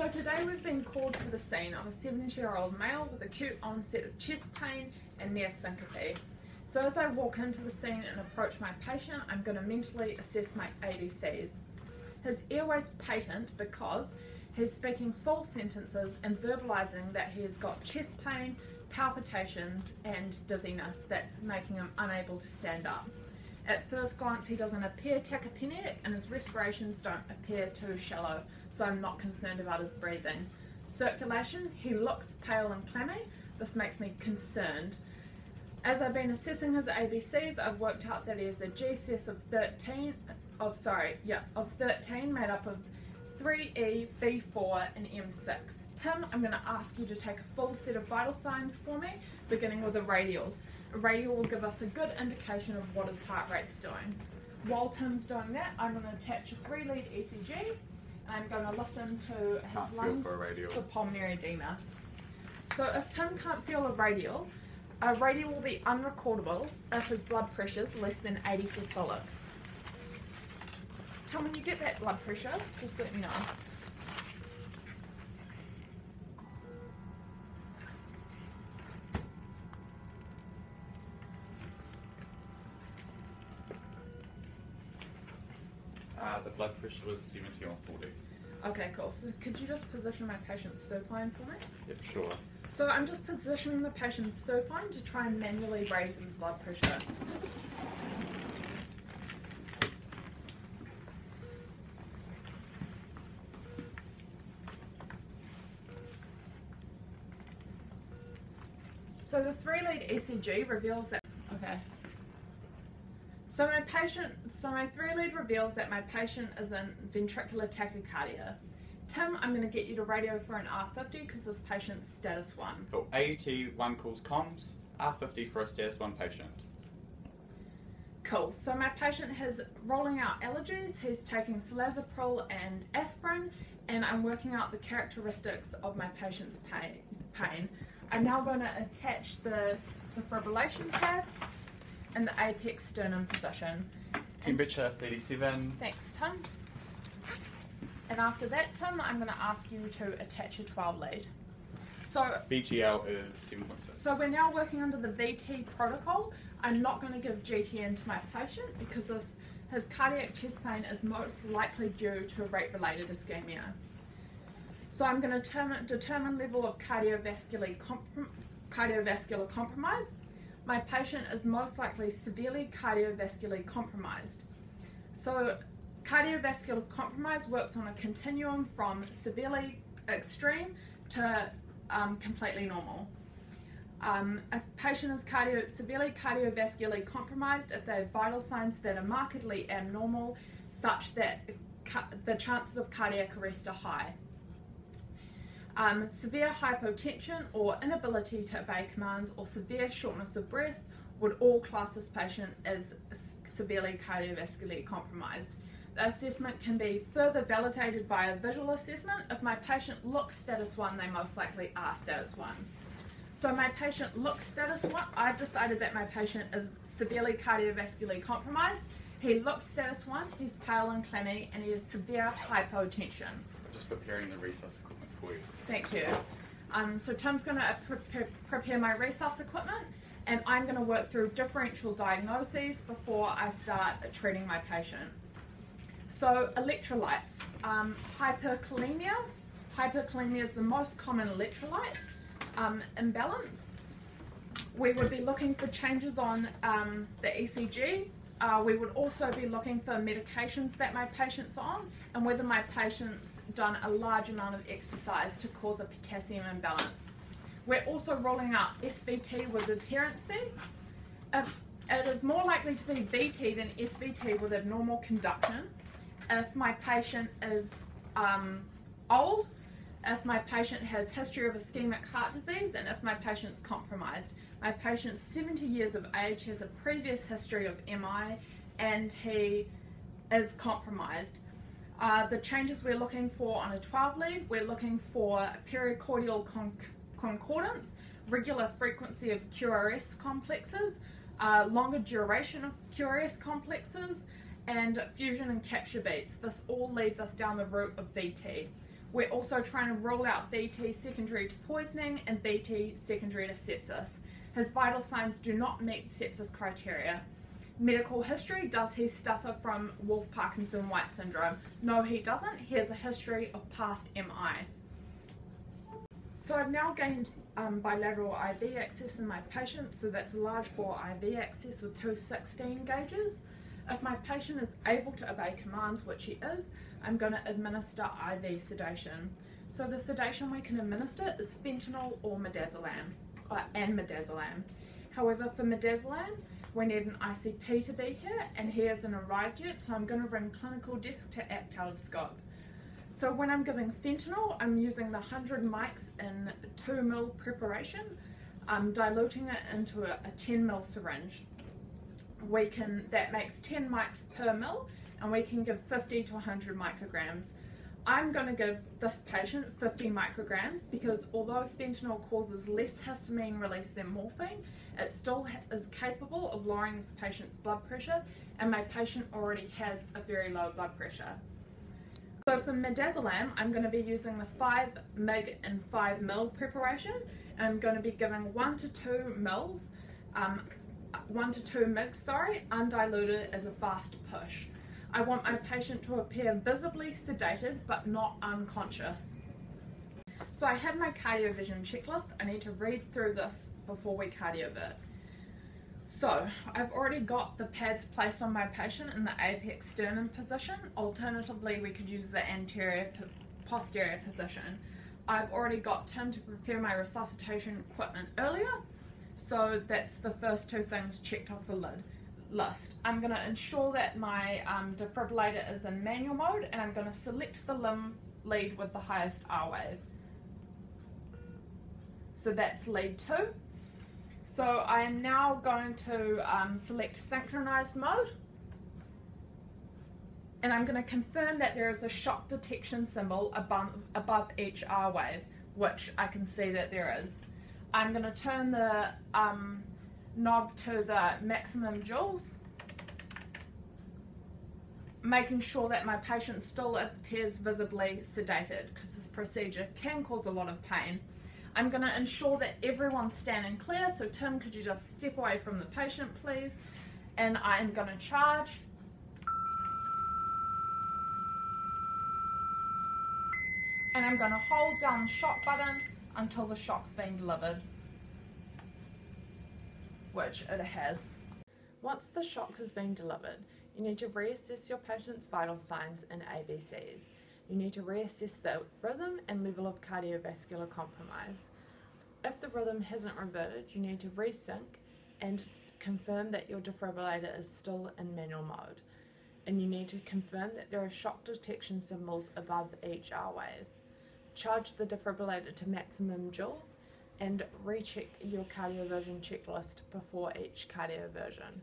So today we've been called to the scene of a 70-year-old male with acute onset of chest pain and near syncope. So as I walk into the scene and approach my patient, I'm going to mentally assess my ABCs. His airway's patent because he's speaking full sentences and verbalising that he has got chest pain, palpitations and dizziness that's making him unable to stand up. At first glance he doesn't appear tachypneic and his respirations don't appear too shallow, so I'm not concerned about his breathing. Circulation, he looks pale and clammy. This makes me concerned. As I've been assessing his ABCs, I've worked out that he has a GCS of 13 made up of 3E, B4 and M6. Tim, I'm going to ask you to take a full set of vital signs for me, beginning with a radial. A radial will give us a good indication of what his heart rate's doing. While Tim's doing that, I'm going to attach a 3-lead ECG and I'm going to listen to his lungs for pulmonary edema. So if Tim can't feel a radial will be unrecordable if his blood pressure is less than 80 systolic. Tim, when you get that blood pressure, just let me know. The blood pressure was 70 on 40. Okay, cool. So could you just position my patient's supine for me? Yep, sure. So I'm just positioning the patient's supine to try and manually raise his blood pressure. So the 3-lead ECG reveals that, So my 3-lead reveals that my patient is in ventricular tachycardia. Tim, I'm going to get you to radio for an R50 because this patient's status 1. Cool. AET 1 calls comms, R50 for a status 1 patient. Cool. So my patient has rolling out allergies. He's taking Cilazapril and aspirin, and I'm working out the characteristics of my patient's pain. I'm now going to attach the defibrillation pads in the apex sternum position. Temperature 37. Thanks, Tim. And after that, Tim, I'm going to ask you to attach a 12-lead. So BGL is 7.6. So we're now working under the VT protocol. I'm not going to give GTN to my patient because his cardiac chest pain is most likely due to a rate-related ischemia. So I'm going to determine level of cardiovascular compromise. My patient is most likely severely cardiovascularly compromised. So cardiovascular compromise works on a continuum from severely extreme to completely normal. A patient is severely cardiovascularly compromised if they have vital signs that are markedly abnormal, such that the chances of cardiac arrest are high. Severe hypotension or inability to obey commands or severe shortness of breath would all class this patient as severely cardiovascularly compromised. The assessment can be further validated via visual assessment. If my patient looks status 1, they most likely are status 1. So my patient looks status 1. I've decided that my patient is severely cardiovascularly compromised. He looks status 1, he's pale and clammy, and he has severe hypotension. I'm just preparing the resus equipment for you. Thank you. So Tim's going to prepare my resus equipment, and I'm going to work through differential diagnoses before I start treating my patient. So electrolytes, hyperkalemia. Hyperkalemia is the most common electrolyte imbalance. We would be looking for changes on the ECG. We would also be looking for medications that my patient's on and whether my patient's done a large amount of exercise to cause a potassium imbalance. We're also rolling out SVT with adherency. It is more likely to be VT than SVT with abnormal conduction if my patient is old, if my patient has history of ischemic heart disease, and if my patient's compromised. My patient's 70 years of age, has a previous history of MI, and he is compromised. The changes we're looking for on a 12-lead, we're looking for pericardial concordance, regular frequency of QRS complexes, longer duration of QRS complexes, and fusion and capture beats. This all leads us down the route of VT. We're also trying to rule out VT secondary to poisoning and VT secondary to sepsis. His vital signs do not meet sepsis criteria. Medical history, does he suffer from Wolff-Parkinson-White syndrome? No, he doesn't. He has a history of past MI. So I've now gained bilateral IV access in my patient, so that's large bore IV access with two 16 gauges. If my patient is able to obey commands, which he is, I'm going to administer IV sedation. So the sedation we can administer is fentanyl or midazolam, and midazolam. However, for midazolam, we need an ICP to be here, and he hasn't arrived yet, so I'm going to ring clinical desk to act out of scope. So when I'm giving fentanyl, I'm using the 100 mics in 2 ml preparation, diluting it into a 10 ml syringe. That makes 10 mics per ml, and we can give 50 to 100 micrograms. I'm going to give this patient 50 micrograms because although fentanyl causes less histamine release than morphine, it still is capable of lowering this patient's blood pressure, and my patient already has a very low blood pressure. So for midazolam, I'm going to be using the 5 mg and 5 ml preparation, and I'm going to be giving 1 to 2 mils, 1 to 2 mg, undiluted as a fast push. I want my patient to appear visibly sedated but not unconscious. So I have my cardioversion checklist. I need to read through this before we cardiovert. So I've already got the pads placed on my patient in the apex sternum position. Alternatively, we could use the anterior posterior position. I've already got Tim to prepare my resuscitation equipment earlier. So that's the first two things checked off the list. I'm going to ensure that my defibrillator is in manual mode, and I'm going to select the limb lead with the highest R wave. So that's lead 2. So I am now going to select synchronized mode, and I'm going to confirm that there is a shock detection symbol above each R wave, which I can see that there is. I'm going to turn the knob to the maximum joules, making sure that my patient still appears visibly sedated because this procedure can cause a lot of pain. I'm going to ensure that everyone's standing clear, so Tim, could you just step away from the patient please? And I'm going to charge. And I'm going to hold down the shock button until the shock's been delivered, which it has. Once the shock has been delivered, you need to reassess your patient's vital signs and ABCs. You need to reassess the rhythm and level of cardiovascular compromise. If the rhythm hasn't reverted, you need to resync and confirm that your defibrillator is still in manual mode. And you need to confirm that there are shock detection symbols above each R wave. Charge the defibrillator to maximum joules and recheck your cardioversion checklist before each cardioversion.